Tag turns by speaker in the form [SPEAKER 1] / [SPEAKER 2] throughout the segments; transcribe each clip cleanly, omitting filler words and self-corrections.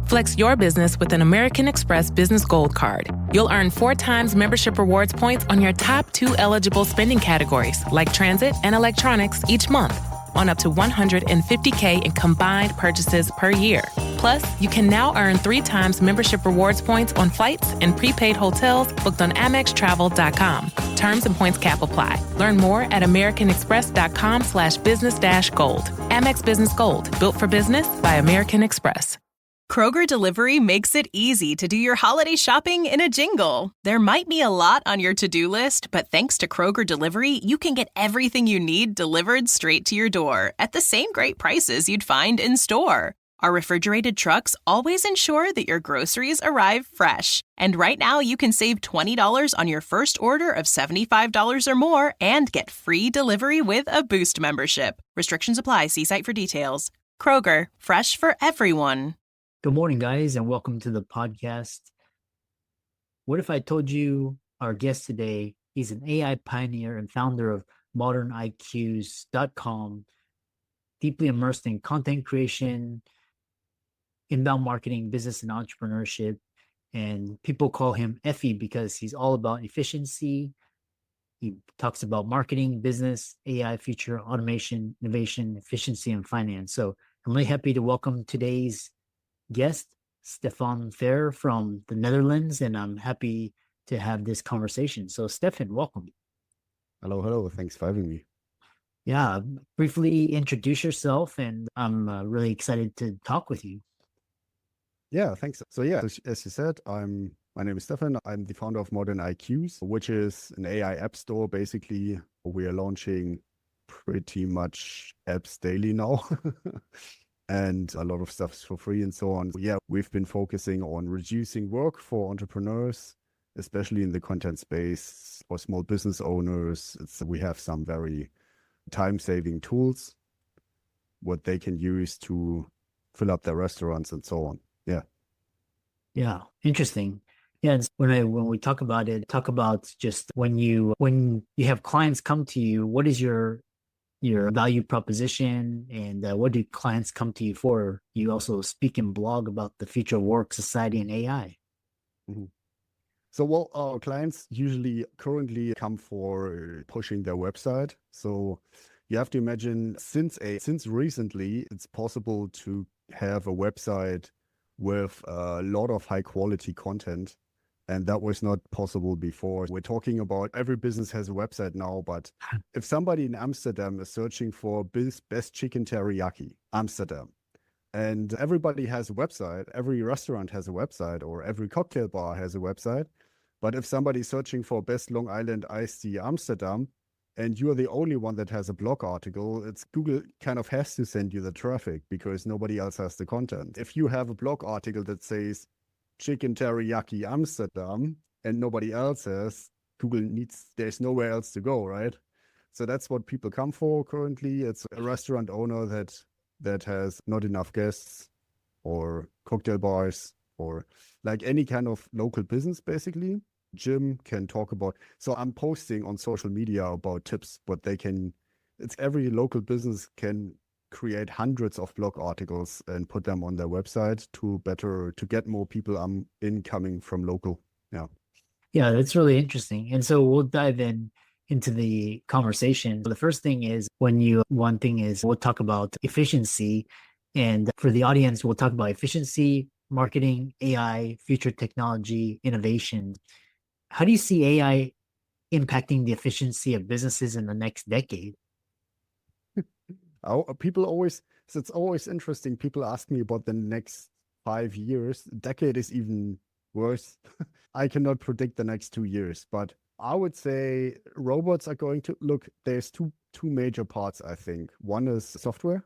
[SPEAKER 1] Flex your business with an American Express Business Gold Card. You'll earn 4 times membership rewards points on your top 2 eligible spending categories, like transit and electronics, each month, on up to $150K in combined purchases per year. Plus, you can now earn 3 times membership rewards points on flights and prepaid hotels booked on AmexTravel.com. Terms and points cap apply. Learn more at americanexpress.com/business-gold. Amex Business Gold, built for business by American Express.
[SPEAKER 2] Kroger Delivery makes it easy to do your holiday shopping in a jingle. There might be a lot on your to-do list, but thanks to Kroger Delivery, you can get everything you need delivered straight to your door at the same great prices you'd find in store. Our refrigerated trucks always ensure that your groceries arrive fresh. And right now, you can save $20 on your first order of $75 or more and get free delivery with a Boost membership. Restrictions apply. See site for details. Kroger, fresh for everyone.
[SPEAKER 3] Good morning, guys, and welcome to the podcast. What if I told you our guest today, he's an AI pioneer and founder of Modern IQs.com, deeply immersed in content creation, inbound marketing, business, and entrepreneurship. And people call him Effie because he's all about efficiency. He talks about marketing, business, AI, future, automation, innovation, efficiency, and finance. So I'm really happy to welcome today's guest, Stefan Fair from the Netherlands, and I'm happy to have this conversation. So Stefan, welcome.
[SPEAKER 4] Hello. Thanks for having me.
[SPEAKER 3] Yeah, briefly introduce yourself, and I'm really excited to talk with you.
[SPEAKER 4] Yeah, thanks. So yeah, as you said, my name is Stefan. I'm the founder of Modern IQs, which is an AI app store. Basically, we are launching pretty much apps daily now. And a lot of stuff is for free and so on. Yeah, we've been focusing on reducing work for entrepreneurs, especially in the content space for small business owners. We have some very time-saving tools, what they can use to fill up their restaurants and so on.
[SPEAKER 3] Yeah, interesting. Yeah, and when we talk about it, talk about just when you have clients come to you, what is your value proposition, and what do clients come to you for? You also speak and blog about the future of work, society, and AI.
[SPEAKER 4] Mm-hmm. So, well, our clients usually currently come for pushing their website. So you have to imagine since recently, it's possible to have a website with a lot of high quality content. And that was not possible before. We're talking about every business has a website now, but if somebody in Amsterdam is searching for best chicken teriyaki, Amsterdam, and everybody has a website, every restaurant has a website, or every cocktail bar has a website. But if somebody's searching for best Long Island iced tea Amsterdam, and you're the only one that has a blog article, Google kind of has to send you the traffic because nobody else has the content. If you have a blog article that says chicken teriyaki Amsterdam and nobody else has, there's nowhere else to go, right? So that's what people come for currently. It's a restaurant owner that has not enough guests, or cocktail bars, or like any kind of local business, basically. Jim can talk about. So I'm posting on social media about tips, but every local business can create hundreds of blog articles and put them on their website to get more people incoming from local.
[SPEAKER 3] Yeah, that's really interesting. And so we'll dive into the conversation. The first thing is we'll talk about efficiency, and for the audience, we'll talk about efficiency, marketing, AI, future technology, innovation. How do you see AI impacting the efficiency of businesses in the next decade?
[SPEAKER 4] It's always interesting. People ask me about the next 5 years. Decade is even worse. I cannot predict the next 2 years, but I would say robots are going to look. There's two major parts, I think. One is software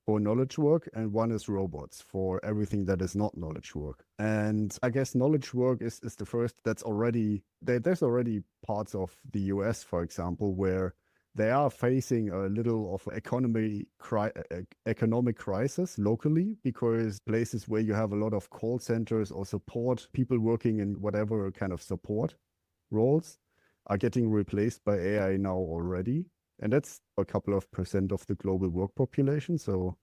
[SPEAKER 4] for knowledge work, and one is robots for everything that is not knowledge work. And I guess knowledge work is the first. There's already parts of the US, for example, where they are facing a little of economic crisis locally, because places where you have a lot of call centers or support people working in whatever kind of support roles are getting replaced by AI now already. And that's a couple of % of the global work population. So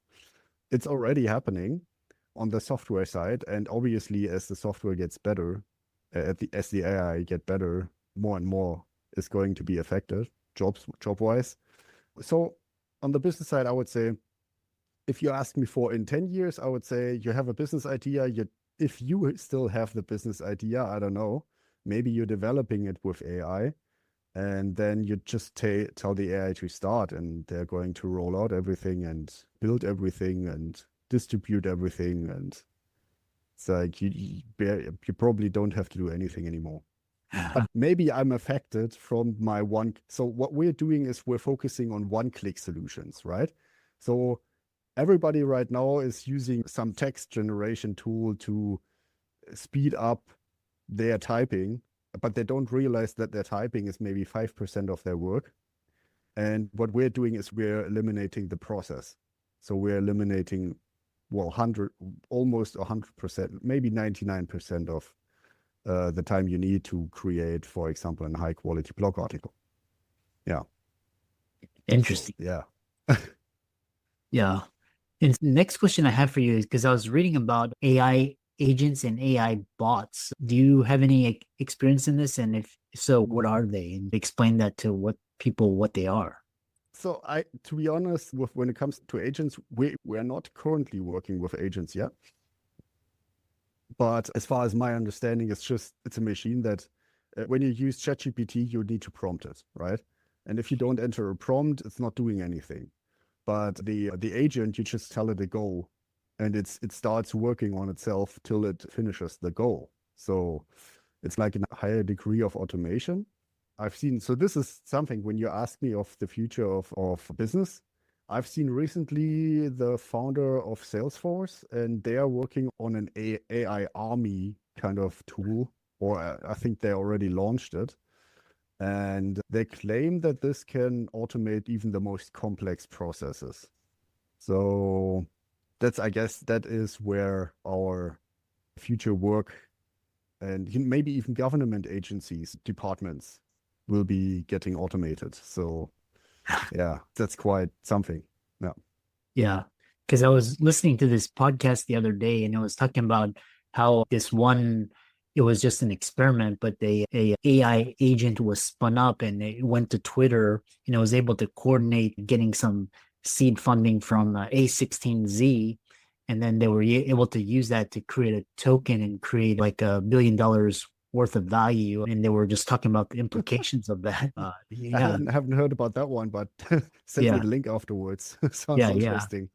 [SPEAKER 4] it's already happening. on the software side. And obviously, as the software gets better, as the AI get better, more and more is going to be affected job-wise. So on the business side, I would say, if you ask me for in 10 years, I would say you have a business idea. If you still have the business idea, I don't know, maybe you're developing it with AI, and then you just tell the AI to start, and they're going to roll out everything and build everything and distribute everything. And it's like you probably don't have to do anything anymore. But maybe I'm affected from my one. So what we're doing is we're focusing on one-click solutions, right? So everybody right now is using some text generation tool to speed up their typing, but they don't realize that their typing is maybe 5% of their work. And what we're doing is we're eliminating the process. So we're eliminating, well, almost 100%, maybe 99% of the time you need to create, for example, a high quality blog article. Yeah.
[SPEAKER 3] Interesting.
[SPEAKER 4] Yeah.
[SPEAKER 3] Yeah. And the next question I have for you is, because I was reading about AI agents and AI bots. Do you have any experience in this? And if so, what are they? And explain that to what they are.
[SPEAKER 4] So to be honest, when it comes to agents, we're not currently working with agents yet. But as far as my understanding, it's a machine that when you use ChatGPT, you need to prompt it, right? And if you don't enter a prompt, it's not doing anything. But the agent, you just tell it a goal, and it starts working on itself till it finishes the goal. So it's like a higher degree of automation. So this is something, when you ask me of the future of business, I've seen recently the founder of Salesforce, and they are working on an AI army kind of tool, or I think they already launched it. And they claim that this can automate even the most complex processes. So I guess that is where our future work and maybe even government agencies, departments will be getting automated. So yeah, that's quite something. Yeah.
[SPEAKER 3] Yeah. Because I was listening to this podcast the other day, and it was talking about how it was just an experiment, but a AI agent was spun up, and it went to Twitter, and it was able to coordinate getting some seed funding from A16Z. And then they were able to use that to create a token and create like $1 billion worth of value. And they were just talking about the implications of that.
[SPEAKER 4] I haven't heard about that one, but send me the link afterwards. Sounds interesting.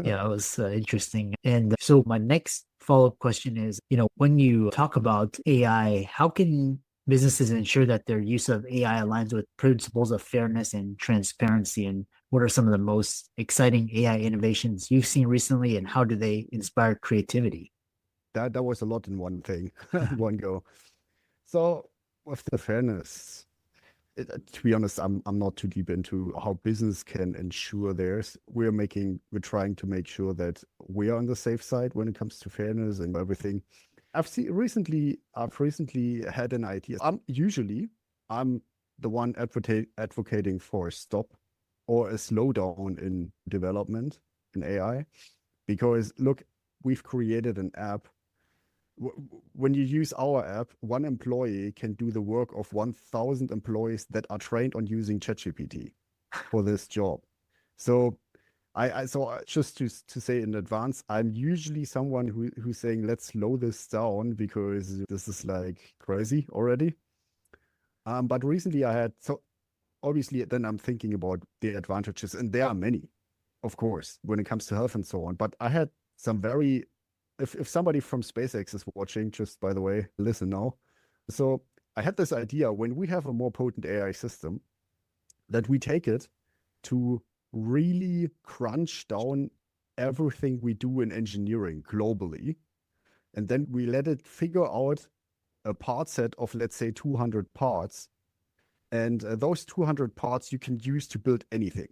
[SPEAKER 3] Yeah, it was interesting. And so my next follow-up question is, when you talk about AI, how can businesses ensure that their use of AI aligns with principles of fairness and transparency? And what are some of the most exciting AI innovations you've seen recently, and how do they inspire creativity?
[SPEAKER 4] That was a lot in one thing, one go. So with the fairness, to be honest, I'm not too deep into how business can ensure theirs. We're trying to make sure that we are on the safe side when it comes to fairness and everything. I've recently had an idea. I'm the one advocating for a stop or a slowdown in development in AI, because look, we've created an app. When you use our app, one employee can do the work of 1,000 employees that are trained on using ChatGPT for this job. So just to say in advance, I'm usually someone who's saying, let's slow this down because this is like crazy already. But recently obviously then I'm thinking about the advantages, and there are many, of course, when it comes to health and so on. But I had some if somebody from SpaceX is watching, just by the way, listen now. So I had this idea, when we have a more potent AI system, that we take it to really crunch down everything we do in engineering globally. And then we let it figure out a part set of, let's say, 200 parts. And those 200 parts you can use to build anything,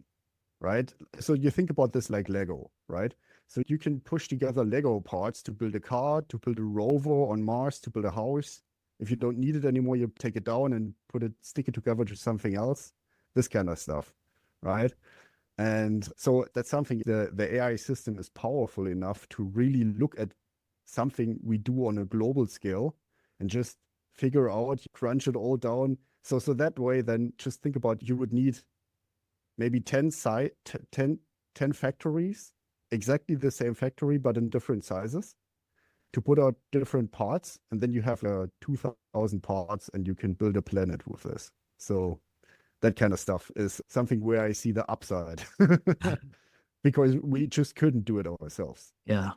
[SPEAKER 4] right? So you think about this like Lego, right? So you can push together Lego parts to build a car, to build a rover on Mars, to build a house. If you don't need it anymore, you take it down and stick it together to something else. This kind of stuff, right? And so that's something the AI system is powerful enough to really look at something we do on a global scale and just figure out, crunch it all down. So that way, then just think about you would need maybe 10 factories, exactly the same factory, but in different sizes to put out different parts. And then you have 2,000 parts and you can build a planet with this. So that kind of stuff is something where I see the upside because we just couldn't do it ourselves.
[SPEAKER 3] Yeah.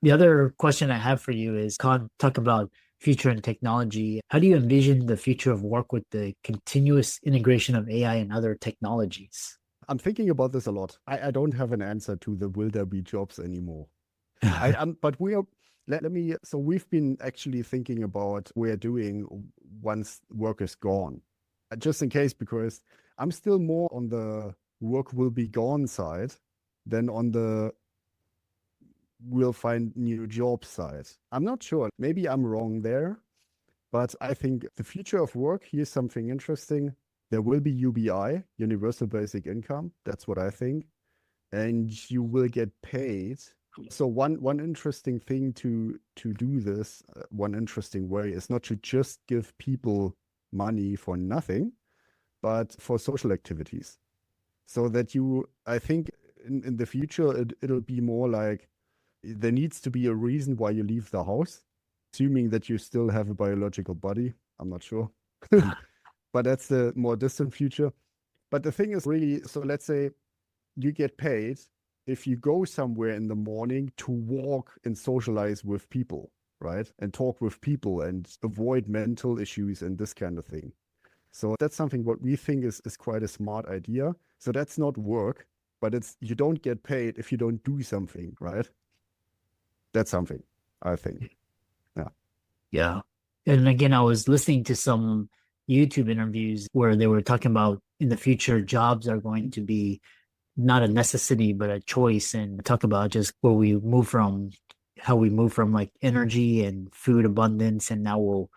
[SPEAKER 3] The other question I have for you is talk about future and technology. How do you envision the future of work with the continuous integration of AI and other technologies?
[SPEAKER 4] I'm thinking about this a lot. I don't have an answer to the will there be jobs anymore. But we are. Let me. So we've been actually thinking about what we're doing once work is gone, just in case, because I'm still more on the work will be gone side than on the we'll find new job side. I'm not sure. Maybe I'm wrong there, but I think the future of work, here's something interesting. There will be UBI, Universal Basic Income. That's what I think. And you will get paid. So one interesting thing to do this, one interesting way is not to just give people money for nothing, but for social activities. So that I think in the future, it'll be more like there needs to be a reason why you leave the house, assuming that you still have a biological body. I'm not sure. But that's the more distant future. But the thing is really, so let's say you get paid if you go somewhere in the morning to walk and socialize with people, right? And talk with people and avoid mental issues and this kind of thing. So that's something what we think is quite a smart idea. So that's not work, but you don't get paid if you don't do something, right? That's something, I think. Yeah.
[SPEAKER 3] Yeah. And again, I was listening to some YouTube interviews where they were talking about in the future, jobs are going to be not a necessity, but a choice, and talk about just how we move from like energy and food abundance. And now we'll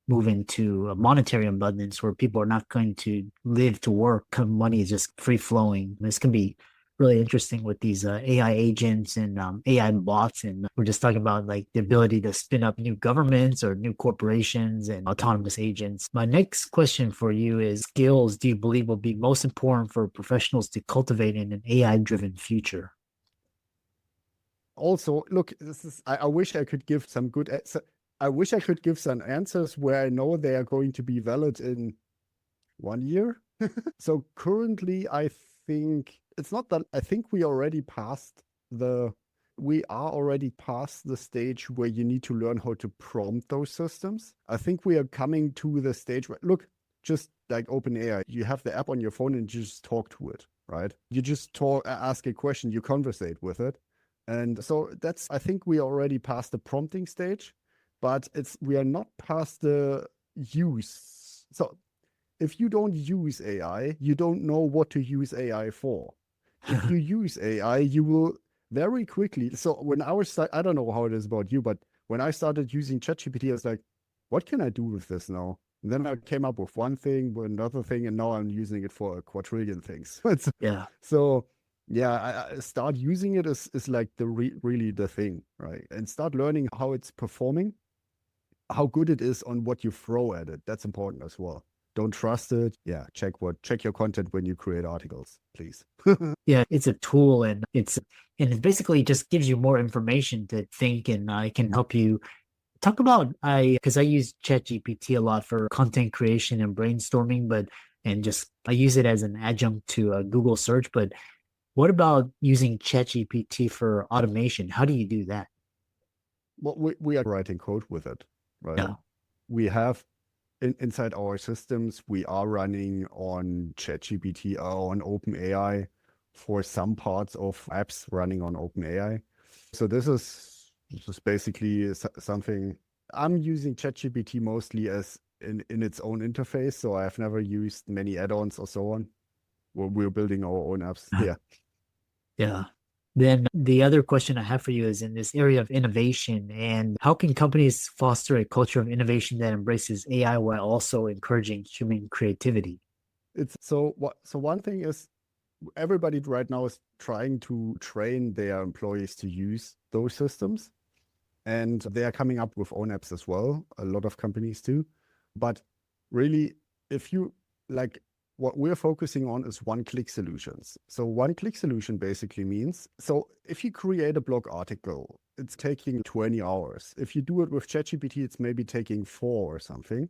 [SPEAKER 3] move into a monetary abundance where people are not going to live to work. Money is just free flowing. This can be really interesting with these AI agents and AI bots. And we're just talking about like the ability to spin up new governments or new corporations and autonomous agents. My next question for you is, skills do you believe will be most important for professionals to cultivate in an AI-driven future?
[SPEAKER 4] Also, look, I wish I could give some I wish I could give some answers where I know they are going to be valid in 1 year. So currently, I think it's not that I think we are already past the stage where you need to learn how to prompt those systems. I think we are coming to the stage where, look, just like OpenAI, you have the app on your phone and you just talk to it, right? You just ask a question, you conversate with it. And so I think we are already past the prompting stage, but we are not past the use. So if you don't use AI, you don't know what to use AI for. If you use AI, you will very quickly. So when I don't know how it is about you, but when I started using ChatGPT, I was like, what can I do with this now? And then I came up with one thing, with another thing, and now I'm using it for a quadrillion things.
[SPEAKER 3] Yeah.
[SPEAKER 4] So yeah, I start using it is like really the thing, right? And start learning how it's performing, how good it is on what you throw at it. That's important as well. Don't trust it. Yeah, check your content when you create articles, please.
[SPEAKER 3] Yeah, it's a tool, and it basically just gives you more information to think, and it can help you talk about because I use ChatGPT a lot for content creation and brainstorming, I use it as an adjunct to a Google search. But what about using ChatGPT for automation? How do you do that?
[SPEAKER 4] Well, we are writing code with it, right?
[SPEAKER 3] Yeah.
[SPEAKER 4] We have inside our systems, we are running on ChatGPT or on OpenAI for some parts of apps running on OpenAI. So this is basically something I'm using ChatGPT mostly as in its own interface. So I've never used many add-ons or so on. We're building our own apps. Yeah.
[SPEAKER 3] Yeah. Then the other question I have for you is in this area of innovation, and how can companies foster a culture of innovation that embraces AI while also encouraging human creativity?
[SPEAKER 4] So one thing is everybody right now is trying to train their employees to use those systems. And they are coming up with own apps as well. A lot of companies do. But really, if you like, what we're focusing on is one-click solutions. So one-click solution basically means, so if you create a blog article, it's taking 20 hours. If you do it with ChatGPT, it's maybe taking 4 or something.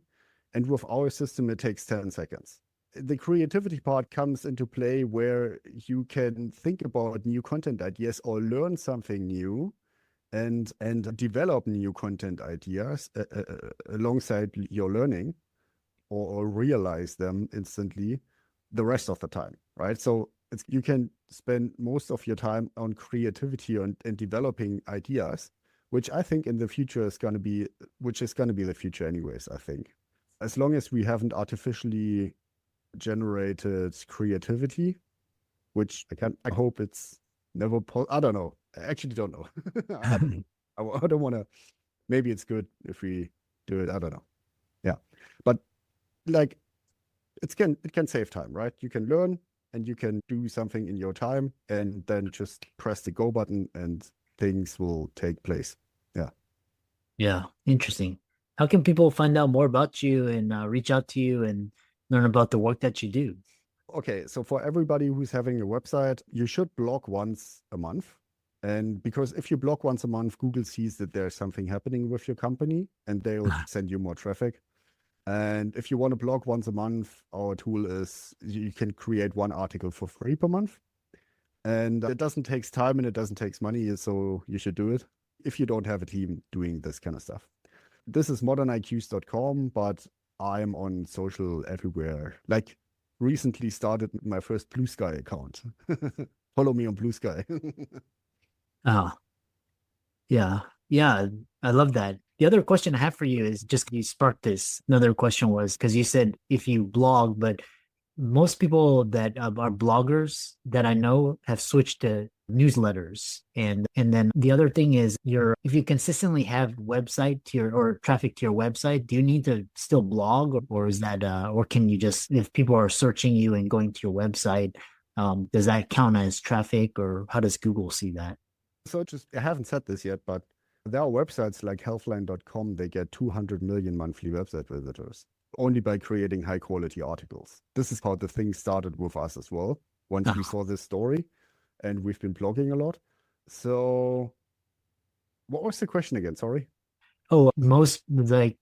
[SPEAKER 4] And with our system, it takes 10 seconds. The creativity part comes into play where you can think about new content ideas or learn something new and develop new content ideas alongside your learning, or realize them instantly the rest of the time, right? So you can spend most of your time on creativity and developing ideas, which I think in the future is going to be, the future anyways, I think. As long as we haven't artificially generated creativity, which I hope it's never, I don't know. I actually don't know. I don't want to, maybe it's good if we do it. I don't know. Yeah. But like, it can save time, right? You can learn and you can do something in your time and then just press the go button and things will take place. Yeah.
[SPEAKER 3] Yeah, interesting. How can people find out more about you and reach out to you and learn about the work that you do?
[SPEAKER 4] Okay, so for everybody who's having a website, you should blog once a month. And because if you blog once a month, Google sees that there's something happening with your company and they'll send you more traffic. And if you want to blog once a month, our tool is you can create 1 article for free per month. And it doesn't take time and it doesn't take money, so you should do it if you don't have a team doing this kind of stuff. This is moderniqs.com, but I'm on social everywhere. Like recently started my first Blue Sky account. Follow me on Blue Sky.
[SPEAKER 3] Oh, yeah. Yeah, I love that. The other question I have for you is just you sparked this. Another question was because you said if you blog, but most people that are bloggers that I know have switched to newsletters. And then the other thing is if you consistently have website to your or traffic to your website, do you need to still blog or is that or can you just if people are searching you and going to your website, does that count as traffic or how does Google see that?
[SPEAKER 4] So I haven't said this yet, but there are websites like healthline.com, they get 200 million monthly website visitors only by creating high quality articles. This is how the thing started with us as well. Once we saw this story and we've been blogging a lot. So what was the question again? Sorry.
[SPEAKER 3] Oh, most like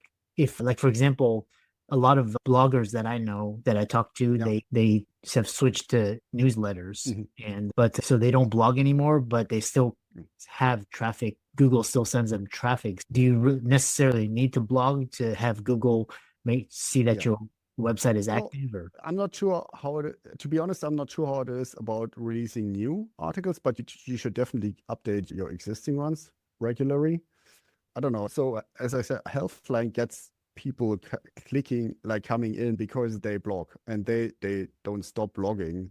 [SPEAKER 3] for example, a lot of bloggers that I know that I talk to, they have switched to newsletters but so they don't blog anymore, but they still have traffic. Google still sends them traffic. Do you necessarily need to blog to have Google see that your website is active? Or
[SPEAKER 4] I'm not sure to be honest, I'm not sure how it is about releasing new articles, but you should definitely update your existing ones regularly. I don't know. So as I said, Healthline gets people clicking, like coming in because they blog and they don't stop blogging.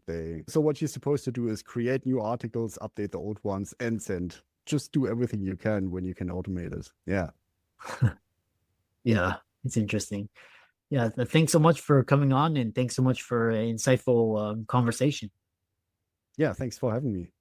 [SPEAKER 4] So what you're supposed to do is create new articles, update the old ones and send. Just do everything you can when you can automate it. Yeah.
[SPEAKER 3] Yeah, it's interesting. Yeah, thanks so much for coming on and thanks so much for an insightful conversation.
[SPEAKER 4] Yeah, thanks for having me.